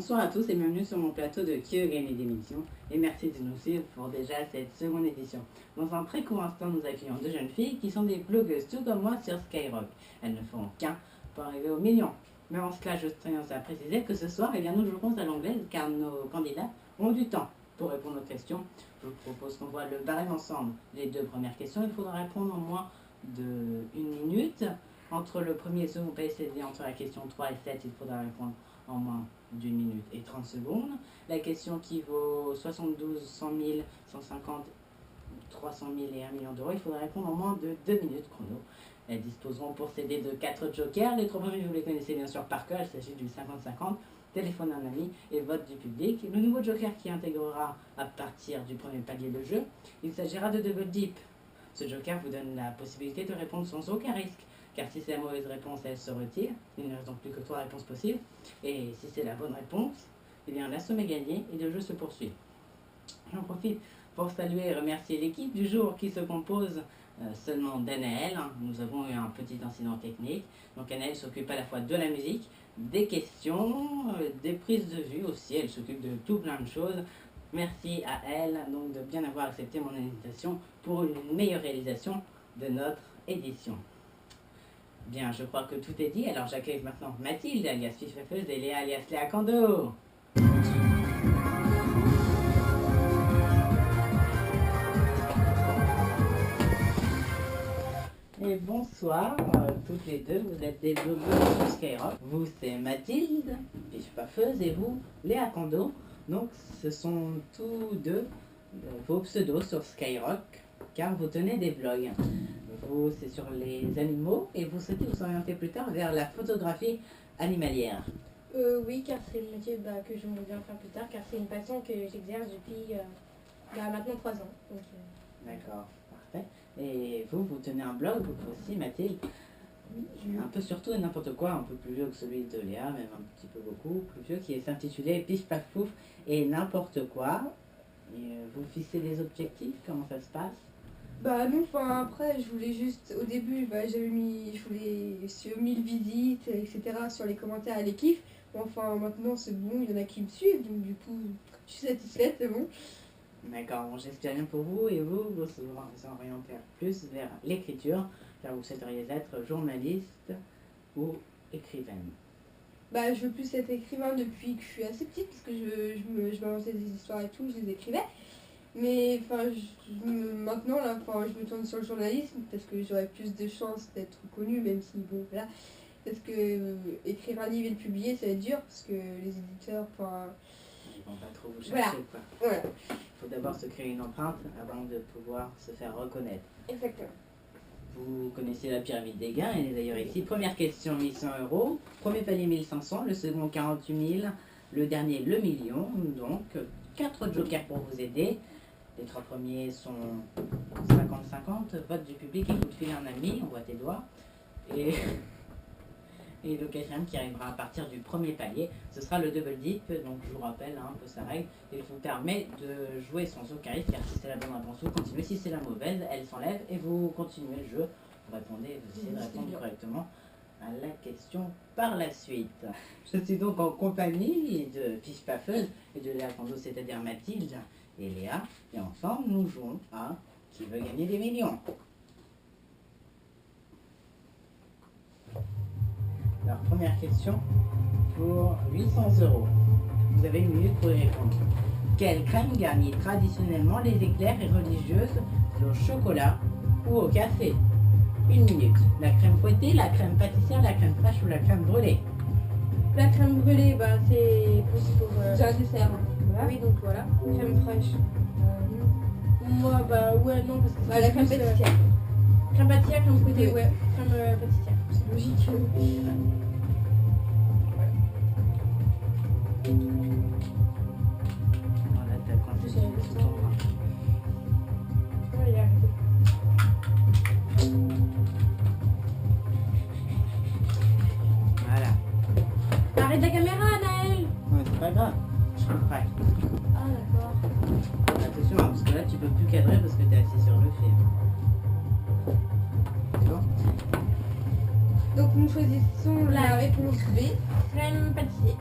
Bonsoir à tous et bienvenue sur mon plateau de Qui veut gagner des millions et merci de nous suivre pour déjà cette seconde édition. Dans un très court instant, nous accueillons deux jeunes filles qui sont des blogueuses tout comme moi sur Skyrock. Elles ne font qu'un pour arriver aux millions. Mais en cela, je tiens à préciser que ce soir, nous jouerons à l'anglaise car nos candidats ont du temps pour répondre aux questions. Je vous propose qu'on voit le barème ensemble. Les deux premières questions, il faudra répondre en moins de 1 minute. Entre le premier et le second PCD, entre la question 3 et 7, il faudra répondre en moins d'1 minute et 30 secondes. La question qui vaut 72, 100 000, 150, 300 000 et 1 million d'euros, il faudra répondre en moins de 2 minutes chrono. Elles disposeront pour s'aider de 4 jokers. Les 3 premiers, vous les connaissez bien sûr par cœur, il s'agit du 50-50, téléphone d'un ami et vote du public. Le nouveau joker qui intégrera à partir du premier palier de jeu, il s'agira de Double Dip. Ce joker vous donne la possibilité de répondre sans aucun risque. Car si c'est la mauvaise réponse, elle se retire. Il ne reste donc plus que 3 réponses possibles. Et si c'est la bonne réponse, eh bien la somme est gagnée et le jeu se poursuit. J'en profite pour saluer et remercier l'équipe du jour qui se compose seulement d'Anaël. Nous avons eu un petit incident technique. Donc Anaël s'occupe à la fois de la musique, des questions, des prises de vue aussi. Elle s'occupe de tout plein de choses. Merci à elle donc de bien avoir accepté mon invitation pour une meilleure réalisation de notre édition. Bien, je crois que tout est dit, alors j'accueille maintenant Mathilde, alias Fifafeuse, et Léa, alias Léa Kando. Et bonsoir, toutes les deux, vous êtes des blogueurs sur Skyrock. Vous, c'est Mathilde, Fifafeuse, et vous, Léa Kando. Donc, ce sont tous deux vos pseudos sur Skyrock, car vous tenez des vlogs. Vous, c'est sur les animaux et vous souhaitez vous orienter plus tard vers la photographie animalière. Oui, car c'est le métier que je me bien faire plus tard, car c'est une passion que j'exerce depuis maintenant 3 ans. D'accord, parfait. Et vous, vous tenez un blog, vous aussi, Mathilde? Oui. Un peu sur tout et n'importe quoi, un peu plus vieux que celui de Léa, même un petit peu beaucoup plus vieux, qui est s'intitulé Pif Paf Pouf et n'importe quoi. Et, vous fixez des objectifs, comment ça se passe? Non, après, je voulais juste, au début, je voulais 1000 visites, etc. sur les commentaires à l'équipe. Enfin, maintenant, c'est bon, il y en a qui me suivent, donc du coup, je suis satisfaite, c'est bon. D'accord, bon, j'espère bien pour vous, et vous orientez plus vers l'écriture, car vous souhaiteriez être journaliste ou écrivaine. Je veux plus être écrivain depuis que je suis assez petite, parce que je m'inventais des histoires et tout, je les écrivais. Mais maintenant, là, je me tourne sur le journalisme parce que j'aurais plus de chances d'être connue, même si, bon, voilà. Parce que écrire un livre et le publier, ça va être dur, parce que les éditeurs, ils vont pas trop vous chercher, quoi. Voilà. Il faut d'abord se créer une empreinte avant de pouvoir se faire reconnaître. Exactement. Vous connaissez la pyramide des gains, elle est d'ailleurs ici. Première question, 1100 €. Premier palier, 1500. Le second, 48 000. Le dernier, le million. Donc, 4 jokers pour vous aider. Les 3 premiers sont 50-50, vote du public et coup de fil à un ami, on voit tes doigts. Et le quatrième qui arrivera à partir du premier palier, ce sera le double dip. Donc je vous rappelle un peu sa règle. Il vous permet de jouer sans aucun risque, car si c'est la bonne réponse, vous continuez. Si c'est la mauvaise, elle s'enlève et vous continuez le jeu. Vous répondez, vous essayez de répondre correctement à la question par la suite. Je suis donc en compagnie de Fifafeuse et de Léa Kando, c'est-à-dire Mathilde et Léa, et ensemble nous jouons à Qui veut gagner des millions. Alors, première question pour 800 €. Vous avez 1 minute pour y répondre. Quelle crème garnit traditionnellement les éclairs et religieuses au chocolat ou au café? 1 minute. La crème fouettée, la crème pâtissière, la crème fraîche ou la crème brûlée? La crème brûlée, c'est pour C'est un dessert. voilà. Oui, donc voilà. Crème fraîche. Moi, ouais, non, parce que La crème pâtissière. Crème pâtissière, crème fouettée, Oui. ouais. Crème pâtissière. C'est logique. Voilà, t'as compté sur tout ton bras. Ouais, il a arrêté. Voilà. Arrête la caméra, Naël. Ouais, c'est pas grave. Je suis prêt. Ah, d'accord. Attention, parce que là, tu peux plus cadrer parce que t'es assis sur le fil. Tu vois? Donc, nous choisissons la réponse B, crème pâtissier.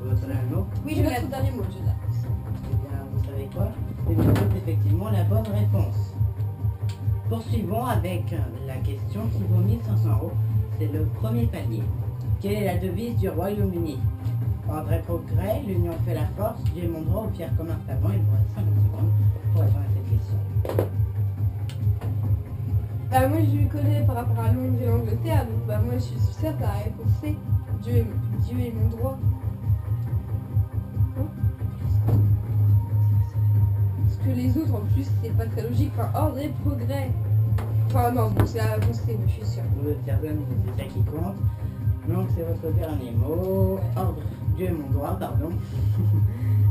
Votre dernier mot? Oui, je notre dernier mot, je l'ai. Eh bien, vous savez quoi? C'est effectivement la bonne réponse. Poursuivons avec la question qui vaut 1500 €. C'est le premier palier. Quelle est la devise du Royaume-Uni? Ordre et progrès, l'union fait la force, Dieu est mon droit, au pire comme un savant. Il vous reste 50 secondes pour répondre à cette question. Bah moi je connais par rapport à Londres et l'Angleterre, donc bah moi je suis sûre que la réponse c'est Dieu est mon droit. Hein? Parce que les autres en plus c'est pas très logique, enfin ordre et progrès. Enfin non, bon c'est la réponse C, je suis sûre. Vous êtes certaine que c'est ça qui compte. Donc c'est votre dernier mot. Ordre, Dieu est mon droit, pardon.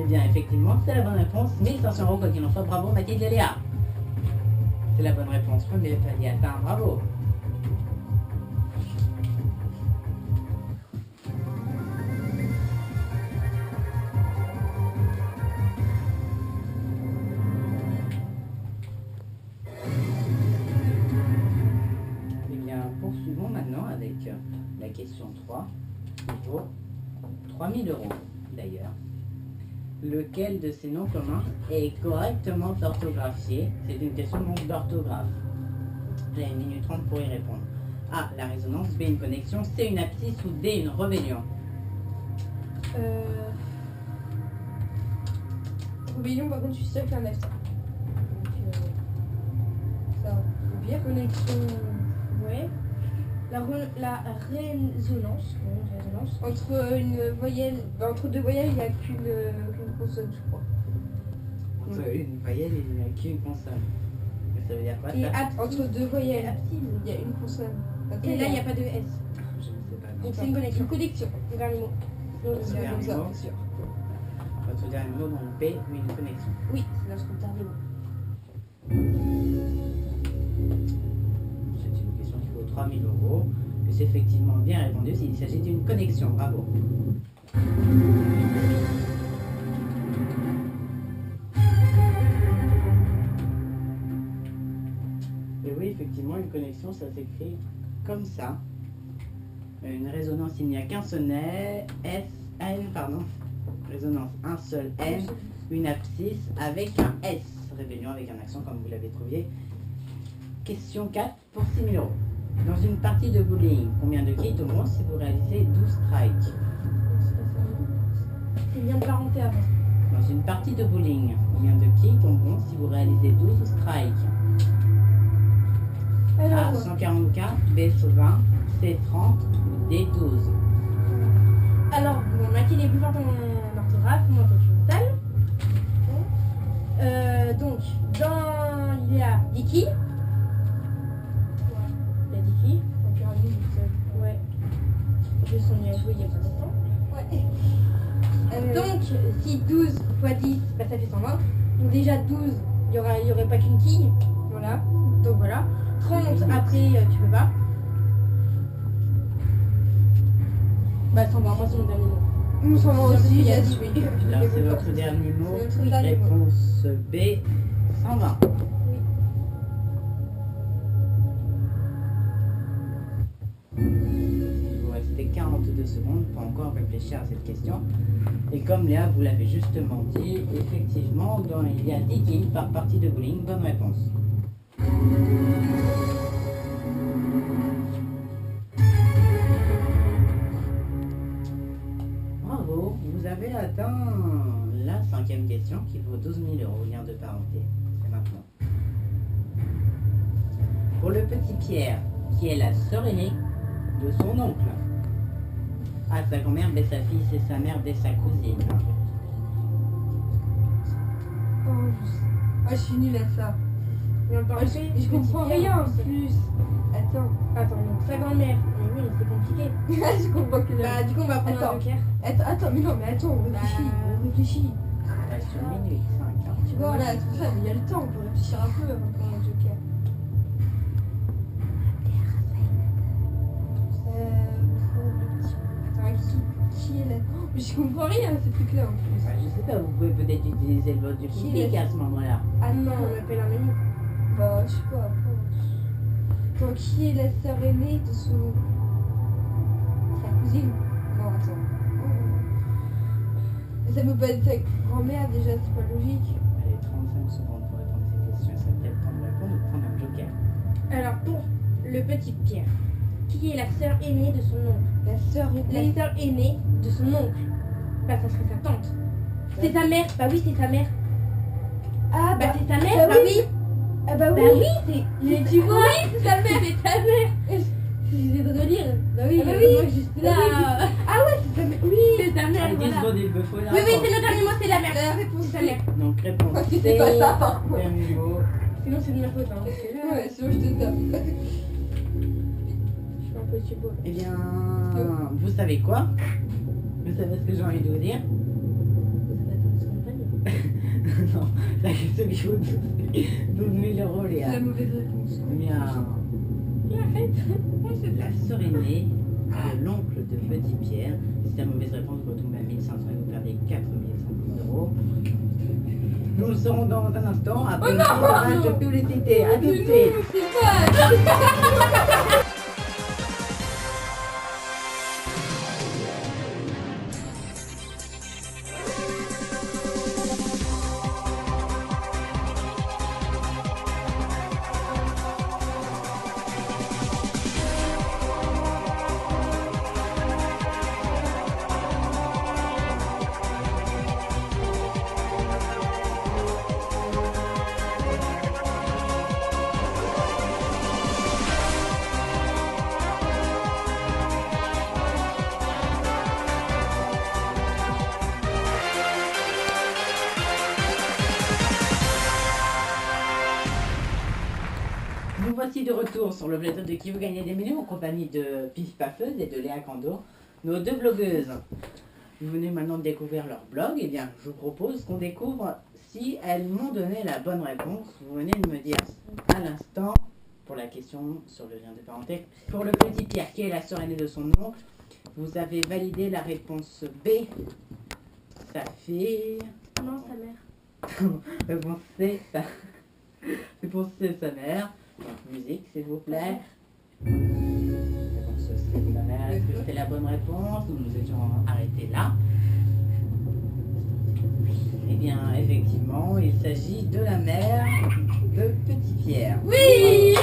Eh bien effectivement c'est la bonne réponse. 1500 € quoi qu'il en soit. Bravo Mathilde et Léa. C'est la bonne réponse. Premier palier atteint, bravo. Eh bien, poursuivons maintenant avec la question 3, qui vaut 3000 € d'ailleurs. Lequel de ces noms communs est correctement orthographié? C'est une question d'orthographe. Vous avez 1 minute 30 pour y répondre. A, la résonance. B, une connexion. C, une abscisse. Ou D, une rébellion. Rébellion par contre je suis sûre qu'il y a un accent. Donc ça, ou bien connexion. Ouais. La résonance. Entre une voyelle, entre deux voyelles il n'y a qu'une consonne je crois. Entre une voyelle et il n'y a qu'une consonne. Mais ça veut dire quoi ça? Et entre deux voyelles, il y a une consonne. Et là il n'y a pas de S. Je ne sais pas. Donc c'est une connexion. Une connexion, le dernier mot. Votre dernier mot. Votre dernier mot, donc B, ou une connexion. Oui, c'est notre dernier mot. C'est une question qui vaut 3000 €. Et c'est effectivement bien répondu s'il s'agit d'une connexion. Bravo. Et oui, effectivement, une connexion, ça s'écrit comme ça. Une résonance, il n'y a qu'un seul N, pardon. Résonance, un seul N, une abscisse avec un S. Rébellion avec un accent comme vous l'avez trouvé. Question 4 pour 6 000 €. Dans une partie de bowling, combien de quilles tomberont si vous réalisez 12 strikes? C'est bien de parenté avant. Dans une partie de bowling, combien de quilles tomberont si vous réalisez 12 strikes? A, 144, B, 20, C, 30 ou D, 12. Alors, bon, Mathilde est plus forte en orthographe, moi quand je suis mentale. Donc, il y a 10 quilles. Il y a 10 quilles. Ouais. Je suis à jouer il y a pas longtemps. Ouais. Donc, si 12 x 10, bah, ça fait 120. Donc déjà 12, il y aurait pas qu'une quille. Voilà. Donc voilà. 30 après, tu peux pas. Bah 120, moi c'est mon dernier mot. 120 aussi, j'ai dit oui. Là, c'est votre dernier mot. C'est notre dernier mot. Réponse B, 120. Oui. Il vous restez 42 secondes pour encore réfléchir à cette question. Et comme Léa vous l'avez justement dit, effectivement, il y a 10 quilles par partie de bowling. Bonne réponse. Bravo, vous avez atteint la 5e question qui vaut 12 000 €, lien de parenté. C'est maintenant. Pour le petit Pierre, qui est la sœur aînée de son oncle. A, sa grand-mère, B, sa fille, C, sa mère, D, sa cousine. Je suis nulle à ça. Je comprends rien en plus. Attends, donc sa grand-mère. Mais oui, c'est compliqué. Je comprends que bah, du coup, on va prendre un joker. Attends, mais non, mais attends, on réfléchit. Bah, sur minute 5. Hein. Tu vois, voilà, c'est pour ça, mais il y a le temps pour réfléchir un peu avant de prendre un joker. Qui est là? Mais je comprends rien à ce truc-là en plus. Bah, je sais pas, vous pouvez peut-être utiliser le vote du public à ce moment-là. Ah non, on appelle un ami. Bah, je sais pas. Donc, qui est la sœur aînée de son... sa cousine? Non, attends. Ça peut pas être sa grand-mère déjà, c'est pas logique. Allez, 35 secondes pour répondre à cette question. Est-ce que peut-être temps de répondre ou prendre un joker? Alors pour le petit Pierre, qui est la sœur aînée de son oncle? La sœur La aînée. sœur aînée de son oncle. Bah ça serait sa tante. C'est sa mère. Bah oui, c'est sa mère. Ah Bah bah, c'est sa mère. bah Bah oui. oui. ah bah Bah oui. oui, c'est. Mais tu vois, oui, c'est sa mère. C'est sa mère. J'ai de relire. Bah oui, Ah bah oui. moi juste là. Ah ouais, c'est sa mère. Oui. C'est sa mère, Allez, 10 voilà. secondes, il me faut la Oui, oui, réponse. c'est le dernier mot, c'est la mère. La réponse C'est sa mère. Donc, réponse Ah, C. c'était pas ça par contre. Dernier mot. Sinon, c'est de ma faute. Hein, parce que là, Ouais, sinon je te tape. je suis un peu chibo. Eh bien, vous savez quoi? Vous savez ce que j'ai envie de vous dire? Non, la question qui vaut 12 000 €, Léa. La mauvaise réponse. Eh bien, la sœur aînée de l'oncle de Petit Pierre. Si la mauvaise réponse, vous retombez à 1500 et vous perdez 4500 €. Nous le saurons dans un instant après une page de publicité. À tout de suite. Nous voici de retour sur le plateau de Qui veut gagner des millions en compagnie de Pif Pafeuse et de Léa Candour, nos deux blogueuses. Vous venez maintenant de découvrir leur blog, et bien je vous propose qu'on découvre si elles m'ont donné la bonne réponse. Vous venez de me dire à l'instant, pour la question sur le lien de parenté, pour le petit Pierre qui est la sœur aînée de son oncle, vous avez validé la réponse B. Ça fait... Non, sa mère. Réponse C, réponse C, sa mère. Donc, musique, s'il vous plaît. Réponse C, sa mère. Est-ce que c'était la bonne réponse? Nous nous étions arrêtés là. Eh bien, effectivement, il s'agit de la mère de Petit Pierre. Oui.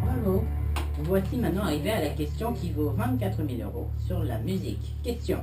Bravo. Voici maintenant arrivé à la question qui vaut 24 000 € sur la musique. Question.